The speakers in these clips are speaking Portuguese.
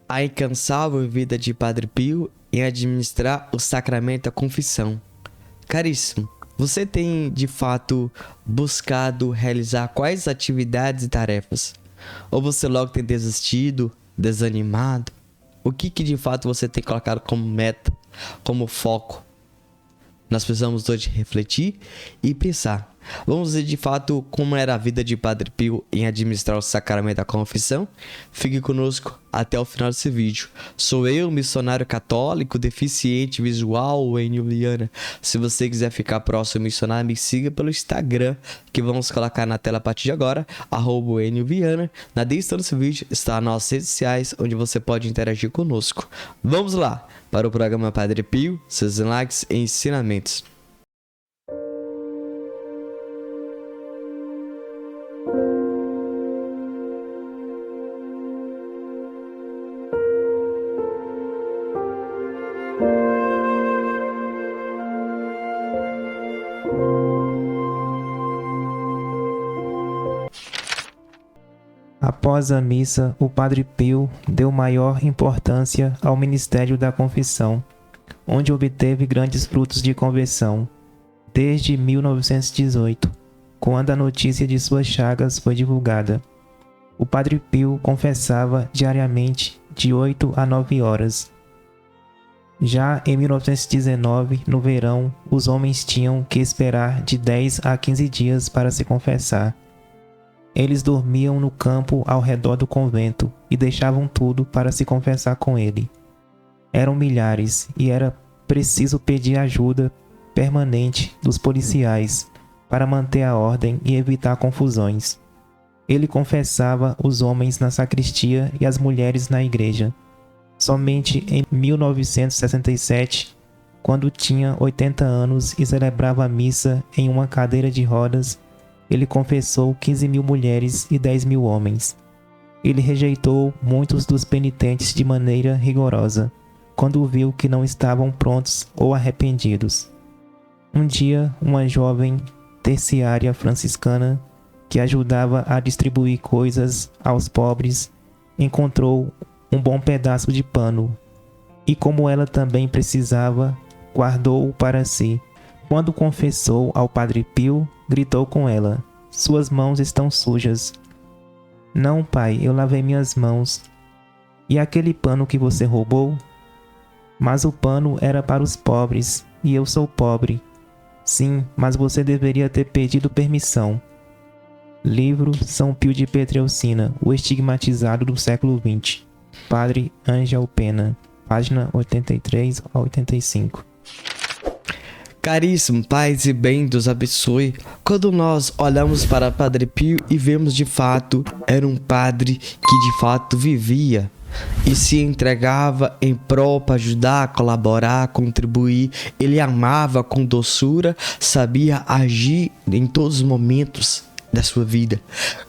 A incansável vida de Padre Pio em administrar o sacramento da confissão. Caríssimo, você tem de fato buscado realizar quais atividades e tarefas? Ou você logo tem desistido, desanimado? O que de fato você tem colocado como meta, como foco? Nós precisamos hoje refletir e pensar. Vamos ver de fato como era a vida de Padre Pio em administrar o sacramento da confissão? Fique conosco até o final desse vídeo. Sou eu, missionário católico, deficiente visual, Enio Viana. Se você quiser ficar próximo missionário, me siga pelo Instagram, que vamos colocar na tela a partir de agora, @Enio Viana. Na descrição desse vídeo está nossas redes sociais, onde você pode interagir conosco. Vamos lá para o programa Padre Pio, seus likes e ensinamentos. Após a missa, o Padre Pio deu maior importância ao ministério da confissão, onde obteve grandes frutos de conversão, desde 1918, quando a notícia de suas chagas foi divulgada. O Padre Pio confessava diariamente de 8 a 9 horas. Já em 1919, no verão, os homens tinham que esperar de 10 a 15 dias para se confessar. Eles dormiam no campo ao redor do convento e deixavam tudo para se confessar com ele. Eram milhares e era preciso pedir ajuda permanente dos policiais para manter a ordem e evitar confusões. Ele confessava os homens na sacristia e as mulheres na igreja. Somente em 1967, quando tinha 80 anos e celebrava a missa em uma cadeira de rodas, ele confessou 15.000 mulheres e 10.000 homens. Ele rejeitou muitos dos penitentes de maneira rigorosa, quando viu que não estavam prontos ou arrependidos. Um dia, uma jovem terciária franciscana, que ajudava a distribuir coisas aos pobres, encontrou um bom pedaço de pano, e como ela também precisava, guardou-o para si. Quando confessou ao Padre Pio, gritou com ela: "Suas mãos estão sujas." "Não, pai, eu lavei minhas mãos." "E aquele pano que você roubou?" "Mas o pano era para os pobres, e eu sou pobre." "Sim, mas você deveria ter pedido permissão." Livro São Pio de Pietrelcina, o estigmatizado do século XX. Padre Ângel Pena, página 83 a 85. Caríssimo, paz e bem Deus abençoe. Quando nós olhamos para Padre Pio e vemos de fato, era um padre que de fato vivia e se entregava em prol para ajudar, colaborar, contribuir. Ele amava com doçura, sabia agir em todos os momentos da sua vida.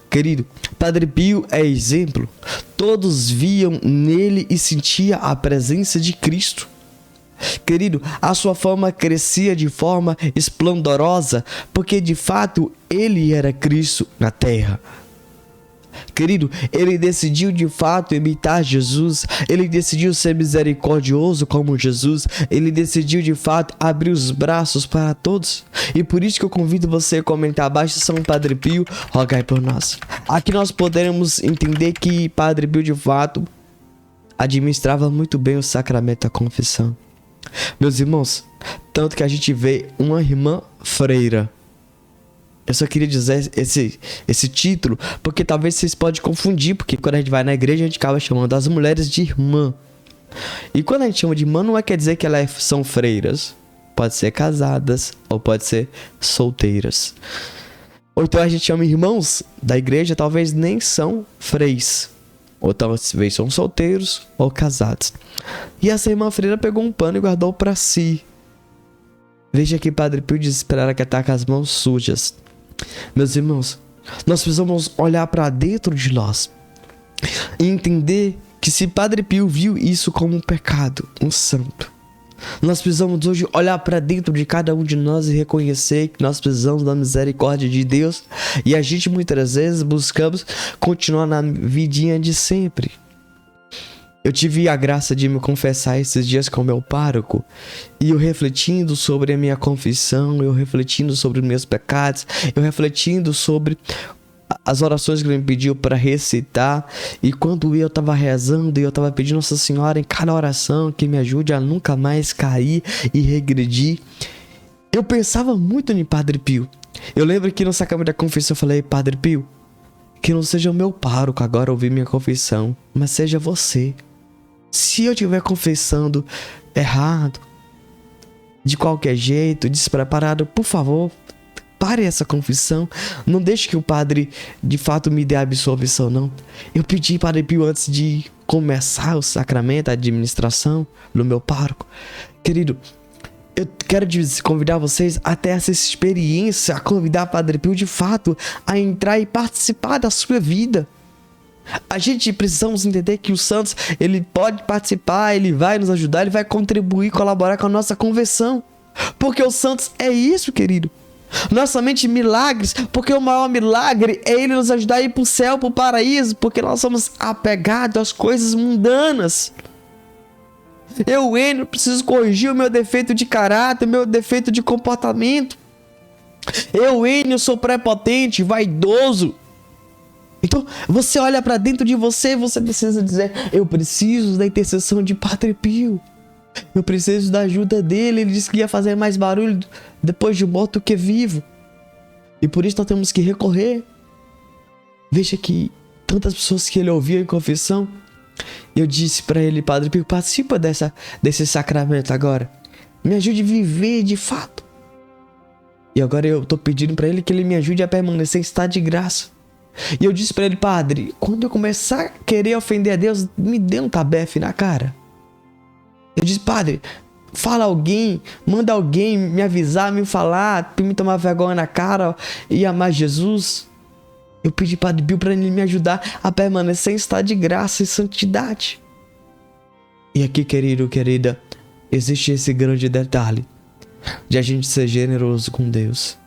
Querido, Padre Pio é exemplo. Todos viam nele e sentiam a presença de Cristo. Querido, a sua fama crescia de forma esplendorosa, porque de fato ele era Cristo na terra. Querido, ele decidiu de fato imitar Jesus, ele decidiu ser misericordioso como Jesus, ele decidiu de fato abrir os braços para todos. E por isso que eu convido você a comentar abaixo: São Padre Pio, rogai por nós. Aqui nós podemos entender que Padre Pio de fato administrava muito bem o sacramento da confissão. Meus irmãos, tanto que a gente vê uma irmã freira. Eu só queria dizer esse título, porque talvez vocês podem confundir, porque quando a gente vai na igreja, a gente acaba chamando as mulheres de irmã. E quando a gente chama de irmã, não quer dizer que elas são freiras. Pode ser casadas, ou pode ser solteiras. Ou então a gente chama irmãos da igreja, talvez nem são freis. Ou talvez são solteiros ou casados. E essa irmã freira pegou um pano e guardou para si. Veja que Padre Pio diz para ela que está com as mãos sujas. Meus irmãos, nós precisamos olhar para dentro de nós e entender que se Padre Pio viu isso como um pecado, um santo, nós precisamos hoje olhar para dentro de cada um de nós e reconhecer que nós precisamos da misericórdia de Deus. E a gente muitas vezes buscamos continuar na vidinha de sempre. Eu tive a graça de me confessar esses dias com o meu pároco. E eu refletindo sobre a minha confissão, eu refletindo sobre os meus pecados, eu refletindo sobre as orações que ele me pediu para recitar. E quando eu estava rezando e eu estava pedindo Nossa Senhora em cada oração que me ajude a nunca mais cair e regredir, eu pensava muito em Padre Pio. Eu lembro que no sacramento da confissão eu falei: Padre Pio, que não seja o meu pároco agora ouvir minha confissão, mas seja você. Se eu estiver confessando errado, de qualquer jeito, despreparado, por favor, pare essa confissão. Não deixe que o padre de fato me dê a absolvição, não. Eu pedi Padre Pio antes de começar o sacramento, a administração do meu pároco. Querido, eu quero convidar vocês até essa experiência, a convidar Padre Pio de fato a entrar e participar da sua vida. A gente precisamos entender que os santos, ele pode participar, ele vai nos ajudar, ele vai contribuir, colaborar com a nossa conversão. Porque os santos é isso, querido. Não é somente milagres, porque o maior milagre é ele nos ajudar a ir para o céu, para o paraíso, porque nós somos apegados às coisas mundanas. Eu, Enio, preciso corrigir o meu defeito de caráter, o meu defeito de comportamento. Eu, Enio, sou prepotente, vaidoso. Então, você olha para dentro de você, você precisa dizer: eu preciso da intercessão de Padre Pio. Eu preciso da ajuda dele. Ele disse que ia fazer mais barulho depois de morto que vivo. E por isso nós temos que recorrer. Veja que tantas pessoas que ele ouvia em confissão, eu disse para ele: Padre Pio, participa desse sacramento agora. Me ajude a viver de fato. E agora eu estou pedindo para ele que ele me ajude a permanecer em estado de graça. E eu disse para ele: Padre, quando eu começar a querer ofender a Deus, me dê um tabefe na cara. Eu disse: Padre, fala alguém, manda alguém me avisar, me falar, para me tomar vergonha na cara e amar Jesus. Eu pedi Padre Pio para ele me ajudar a permanecer em estado de graça e santidade. E aqui, querido, querida, existe esse grande detalhe de a gente ser generoso com Deus.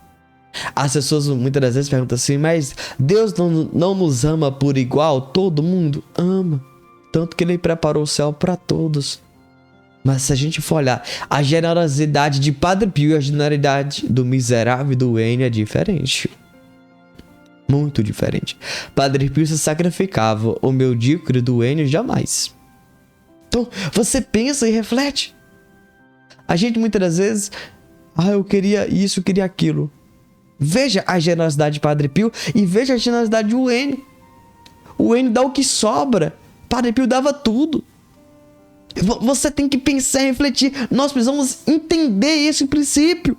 As pessoas muitas das vezes perguntam assim: mas Deus não nos ama por igual? Todo mundo ama, tanto que ele preparou o céu para todos. Mas se a gente for olhar, a generosidade de Padre Pio e a generosidade do miserável e do Enio é diferente. Muito diferente. Padre Pio se sacrificava, o medíocre do Enio jamais. Então, você pensa e reflete. A gente muitas das vezes: eu queria isso, eu queria aquilo. Veja a generosidade de Padre Pio e veja a generosidade do Enio. O Enio dá o que sobra. Padre Pio dava tudo. Você tem que pensar e refletir. Nós precisamos entender esse princípio.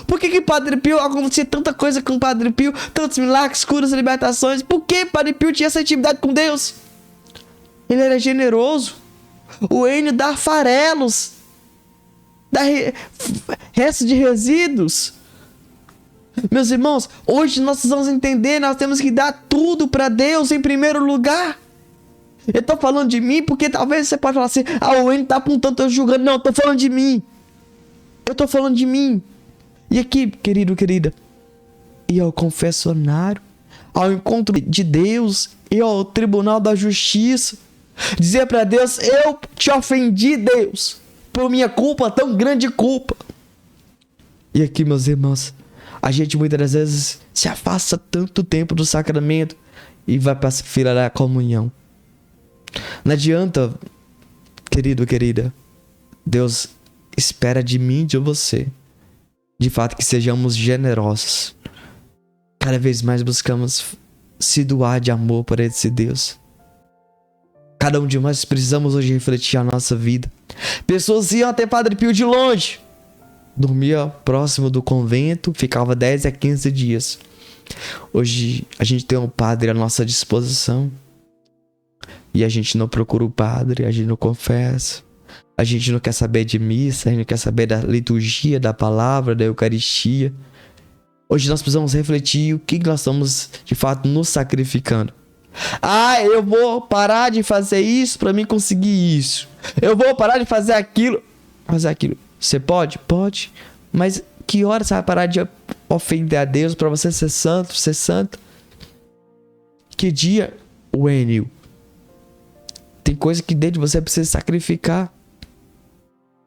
Por que Padre Pio acontecia tanta coisa com Padre Pio? Tantos milagres, curas, libertações. Por que Padre Pio tinha essa intimidade com Deus? Ele era generoso. O Enio dá farelos, dá restos de resíduos. Meus irmãos, hoje nós precisamos entender, nós temos que dar tudo para Deus em primeiro lugar. Eu tô falando de mim porque talvez você pode falar assim: o Enio tá apontando, tô julgando. Não, eu tô falando de mim. Eu tô falando de mim. E aqui, querido, querida, ir ao confessionário, ao encontro de Deus, ir ao tribunal da justiça, dizer para Deus: eu te ofendi, Deus, por minha culpa, tão grande culpa. E aqui, meus irmãos, a gente muitas das vezes se afasta tanto tempo do sacramento e vai para a fila da comunhão. Não adianta, querido, querida. Deus espera de mim e de você, de fato, que sejamos generosos. Cada vez mais buscamos se doar de amor por esse Deus. Cada um de nós precisamos hoje refletir a nossa vida. Pessoas iam até Padre Pio de longe. Dormia próximo do convento, ficava 10 a 15 dias. Hoje a gente tem um padre à nossa disposição. E a gente não procura o padre, a gente não confessa. A gente não quer saber de missa, a gente não quer saber da liturgia, da palavra, da Eucaristia. Hoje nós precisamos refletir o que nós estamos de fato nos sacrificando. Eu vou parar de fazer isso para mim conseguir isso. Eu vou parar de fazer aquilo. Você pode? Pode. Mas que hora você vai parar de ofender a Deus para você ser santo, ser santa? Que dia, o Enio Tem coisa que dentro de você precisa sacrificar.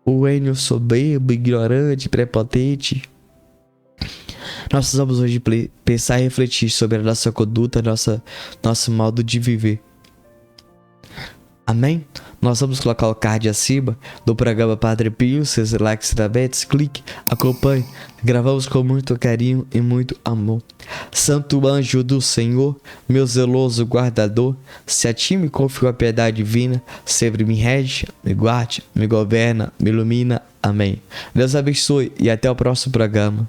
O Enio soberbo, ignorante, prepotente. Nós precisamos hoje pensar e refletir sobre a nossa conduta, nosso modo de viver. Amém? Nós vamos colocar o card acima do programa Padre Pio, seus likes também, clique, acompanhe. Gravamos com muito carinho e muito amor. Santo anjo do Senhor, meu zeloso guardador, se a ti me confio a piedade divina, sempre me rege, me guarde, me governa, me ilumina. Amém. Deus abençoe e até o próximo programa.